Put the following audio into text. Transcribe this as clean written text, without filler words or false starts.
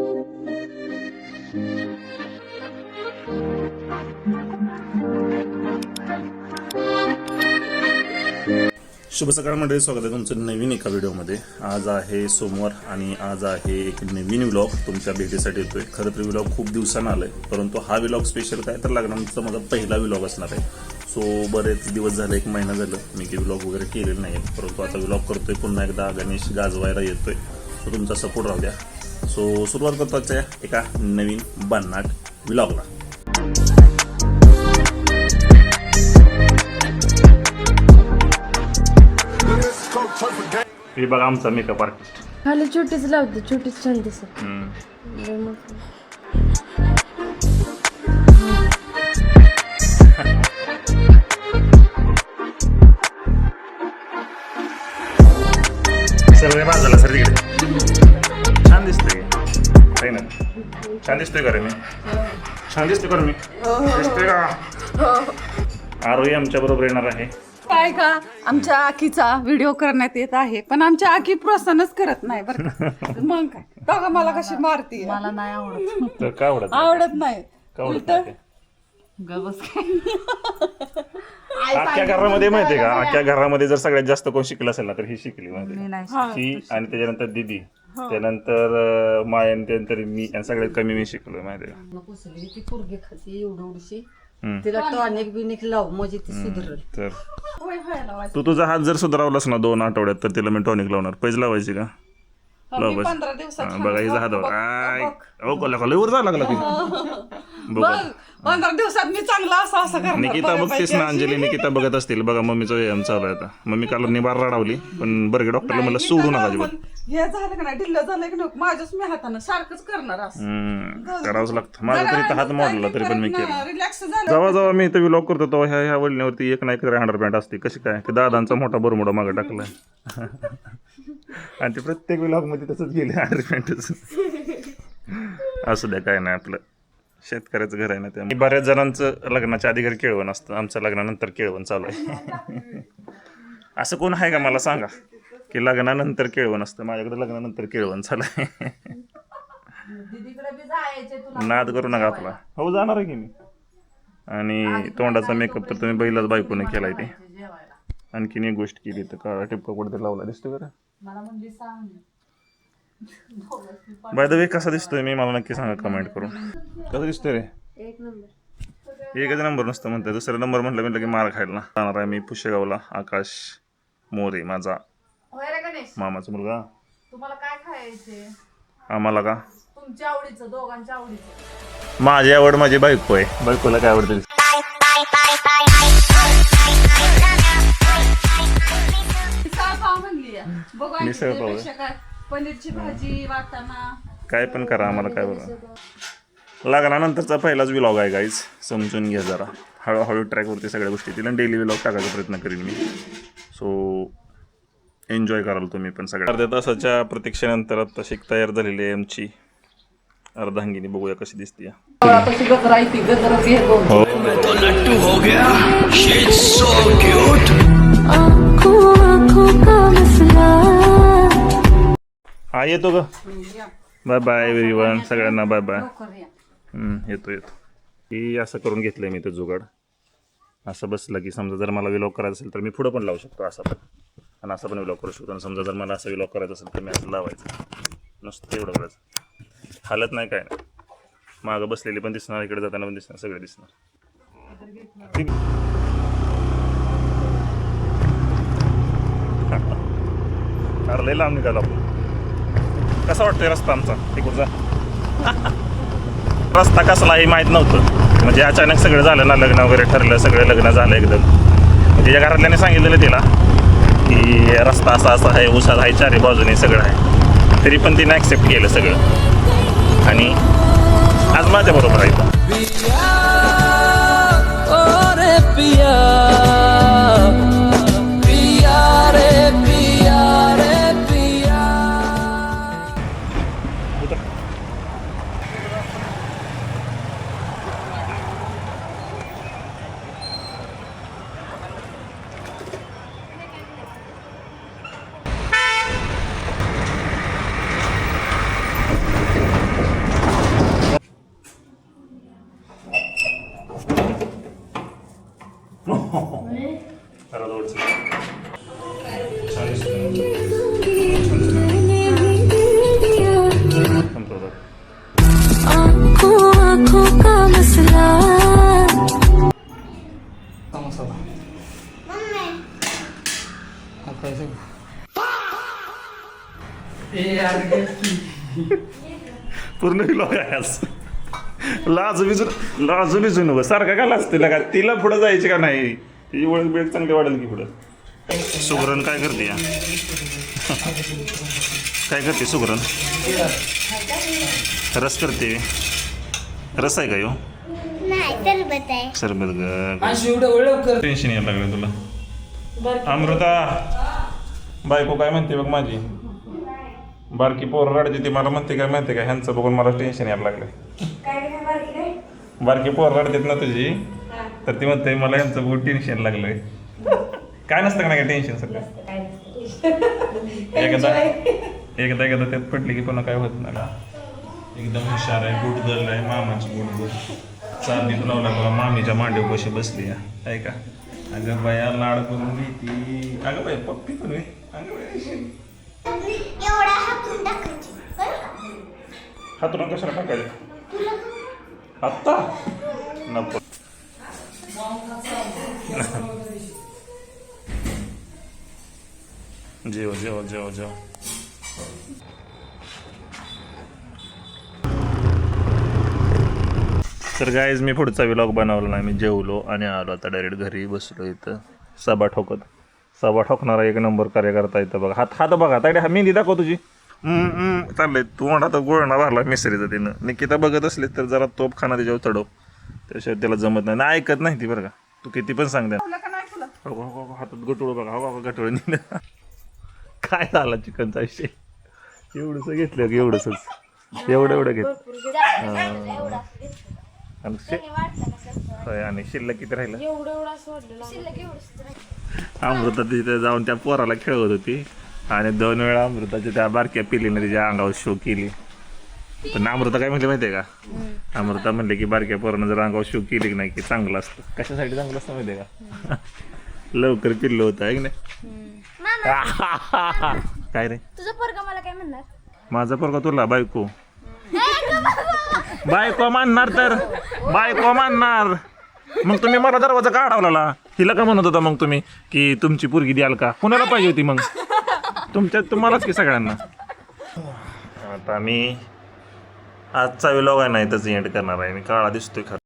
शुभ सकाळ मंडळी, स्वागत आहे तुमचं नवीन एका व्हिडिओमध्ये। आज आहे सोमवार आणि आज आहे एक नवीन व्लॉग तुमच्या भेटीसाठी येतोय। खरं तर व्लॉग खूप दिवसांना आलाय, परंतु हा व्लॉग स्पेशल काय तर लग्नानंतरचा माझा पहिला व्लॉग असणार आहे। सो बरेच दिवस झाले, एक महिना झालं मी काही व्लॉग वगैरे केलेलं नाही, परंतु आता व्लॉग करतोय पुन्हा एकदा। गणेश गाजवायला येतोय, सो तुमचा सपोर्ट राहू द्या। सो सुरुवात करतो आजच्या एका नवीन भन्नाट व्लॉगला। हे बघा आमचा मेकअप आर्टिस्ट। खाली छोटीच लावते, छोटीच छान दिसत। सगळे बाजूला सर तिकडे छान दिसतोय काही ना, छान दिसतोय का रे मी? छान दिसतोय का मी? दिसतोय का? आरोही आमच्या बरोबर येणार आहे। काय का आमच्या आखीचा व्हिडिओ करण्यात येत आहे, पण आमच्या आखी प्रोत्साहनच करत नाही बरं का। मग काय बघा मला कशी मारती, मला नाही आवडत। तर का आवडत नाही का आवडत नाही? गबस अख्ख्या घरामध्ये माहितीये का, अख्ख्या घरामध्ये जर सगळ्यात जास्त कोण शिकलं असेल ना तर ही शिकली माहिती, ही आणि त्याच्यानंतर दीदी, त्यानंतर माया, त्यानंतर मी, आणि सगळ्यात कमी मी शिकलोय माहितीये का। ती पोरगी खाती एवढी तिला टॉनिक बिनिक लाव म्हणजे ती सुधरल। तर तू तुझा हात जर सुधारवलास ना 2 आठवड्यात तर तिला मी टॉनिक लावणार। पैज लावायची का? लावायची। 15 दिवसात बघा हिचा हात बघा, कोल्हा कोल्हा वर जायला लागला की। बघ 15 दिवसात मी चांगला असं करणार। निकिता बघतेस ना, अंजली निकिता बघत असतील बघा। मम्मीचा व्यायाम चालू आहे आता। मम्मी काल निबार रडावली, पण बरं डॉक्टरला मला सोडू नका अजिबात। हे झालं का नाही, ढिल्लं झालं की नको माझ्याच मी हातानं सारखंच करणार असं करावंच लागतं। माझा तरी तर हात मोडला तरी पण मी केलं। रिलॅक्स झालं। जेव्हा जेव्हा मी इथं व्लॉग करतो तेव्हा ह्या वळण्यावरती एक नाही 100 पॅन्ट असते। कशी काय ते दादांचा मोठा बरमुडा मागे टाकलाय आणि ते प्रत्येक व्लॉग मध्ये तसंच गेले 100 पॅन्टच। असू द्या, काय नाही, आपलं शेतकऱ्याचं घर आहे ना। त्यामुळे बऱ्याच जणांचं लग्नाच्या आधी घर केळवण असतं, आमच्या लग्नानंतर केळवण चालू आहे। असं कोण आहे का मला सांगा की लग्नानंतर केळवण असतं? माझ्याकडे लग्नानंतर केळवण चालू आहे। नाद करू नका आपला। हो जाणार आहे की मी। आणि तोंडाचा मेकअप तर तुम्ही पहिलाच बायकोने केलाय। ते आणखीन एक गोष्ट केली तर काळा टिपका कुठे लावला दिसतोय बरं। बाय द वे कसा दिसतोय मी मला नक्की सांगा कमेंट करून। कसं दिसतोय रे? एकच नंबर नसतं म्हणतोय, दुसरा नंबर म्हटलं की मार खायला जाणार आहे मी पुशेगावला। आकाश मोरे माझा मामाचा मुलगा। तुम्हाला काय खायचे? आम्हाला का? तुमच्या आवडीचं, दोघांच्या आवडीचं। माझी आवड माझी बायको आहे। बायकोला काय आवडतं? मिसळ पाव, पनीरची भाजी, वाटाणा, काय पण करा, आम्हाला काय बघा। लग्नानंतरचा पहिलाच व्लॉग आहे गाईज, समजून घ्या जरा। हळूहळू ट्रॅकवरती सगळ्या गोष्टी तिला डेली व्लॉग टाकायचा प्रयत्न करीन मी। सो एन्जॉय कराल तुम्ही पण सगळ्या। अर्ध्या तासाच्या प्रतीक्षेनंतर आता शिक तयार झालेली आहे आमची अर्धांगिनी। बघूया कशी दिसते। हा येतो ग, बाय बाय एव्हरीवन, सगळ्यांना बाय बाय। येतो येतो। ही असं करून घेतलंय मी ते जुगाड। असं बसलं की समजा जर मला व्लॉग करायचं असेल तर मी पुढं पण लावू शकतो असं पण, आणि असं पण व्लॉग करू शकतो। आणि समजा जर मला असं व्लॉग करायचं असेल तर मी असं लावायचं, नुसतं एवढं करायचं। हालत नाही काय नाही, मागं बसलेली पण दिसणार, इकडे जाताना पण दिसणार, सगळे दिसणार। अरे लय लांब निघाला आपण। कसा वाटतोय रस्ता आमचा तिकडचा? रस्ता कसला हे माहीत नव्हतं, म्हणजे अचानक सगळं झालं ना, लग्न वगैरे ठरलं, सगळं लग्न झालं एकदम। तिच्या घरातल्याने सांगितलेलं तिला की रस्ता असा असा आहे, उसात आहे, चारी बाजूने सगळं आहे, तरी पण तिने ॲक्सेप्ट केलं सगळं आणि आज माझ्या बरोबर आहे। पूर्ण व्लॉग आहे आज. लाजू बिजू नको सारखा का लाजते का तिला पुढं जायचे का नाही ती ओळख बिळख चांगली वाढेल की पुढं. सुगरण काय करते या काय करते सुगरण रस करते रस आहे का यो सरबत ग टेन्शन यायला लागलं तुला. अमृता बायको काय म्हणते बघ माझी बारकी पोर रडते ती मला म्हणते काय म्हणते काय ह्यांचं बघून मला टेन्शन यायला लागलंय. बारकी पोर रडतेत ना तुझी तर ती म्हणते मला ह्यांचं बघून टेन्शन लागलंय. काय नसतं का नाही टेन्शन सगळं एकदा त्यात पडली की पुन्हा काय होत नाही. एकदम हुशार आहे गुड गर्ल आहे मामाची गुड गर्ल. चांदीत लावला बघा मामीच्या मांडीव कशी बसली आहे का. अगं बाया लाड करून घेती अगं बाई पप्पी पण अगं बाई हातून कशाला टाकायचं आत्ता नको. जेव जेव जेव जेव. तर गाईज मी पुढचा व्लॉग बनवला नाही. मी जेवलो आणि आलो आता डायरेक्ट घरी बसलो इथं सभा ठोकणारा एक नंबर कार्यकर्ता इथं बघा. हात बघा ताडे हा मेहंदी दाखव तुझी चाललंय तू म्हणा आता गोळणा भरला मिसरीचा तिनं. निकिता बघत असले तर जरा तोप खाना त्याच्यावर चढव त्याशिवाय त्याला जमत नाही ना ऐकत नाही ती बरं का. तू किती पण सांगते हातात गटोळ बघा हो गटोळ निघलं. काय झाला चिकनचा विषय एवढंसं घेतलं की एवढंच एवढं घेत आणि शिल्लक किती राहिलं. अमृता तिथे जाऊन त्या पोराला खेळवत होती आणि 2 वेळा अमृताच्या त्या बारक्या पिलीने तिच्या अंगावर शो केली. पण अमृता काय म्हणले माहितीये का अमृता म्हणले की बारक्या पोरानं जर अंगावर शो केली की नाही की चांगलं असतं. कशासाठी चांगलं असतं माहितीये का लवकर पिल्लं होतं आहे की नाही. काय रे तुझा पोरगा मला काय म्हणणार. माझा पोरगा तुला बायको मानणार तर बायको मानणार. मग तुम्ही मला दरवाजा का अडवला हिला का म्हणत होता मग तुम्ही की तुमची पोरगी द्याल का कुणाला पाहिजे होती मग तुम्हालाच की सगळ्यांना. आता मी आजचा व्लॉग आहे नाही त्याच एंड करणार आहे. मी काळा दिसतोय खरं.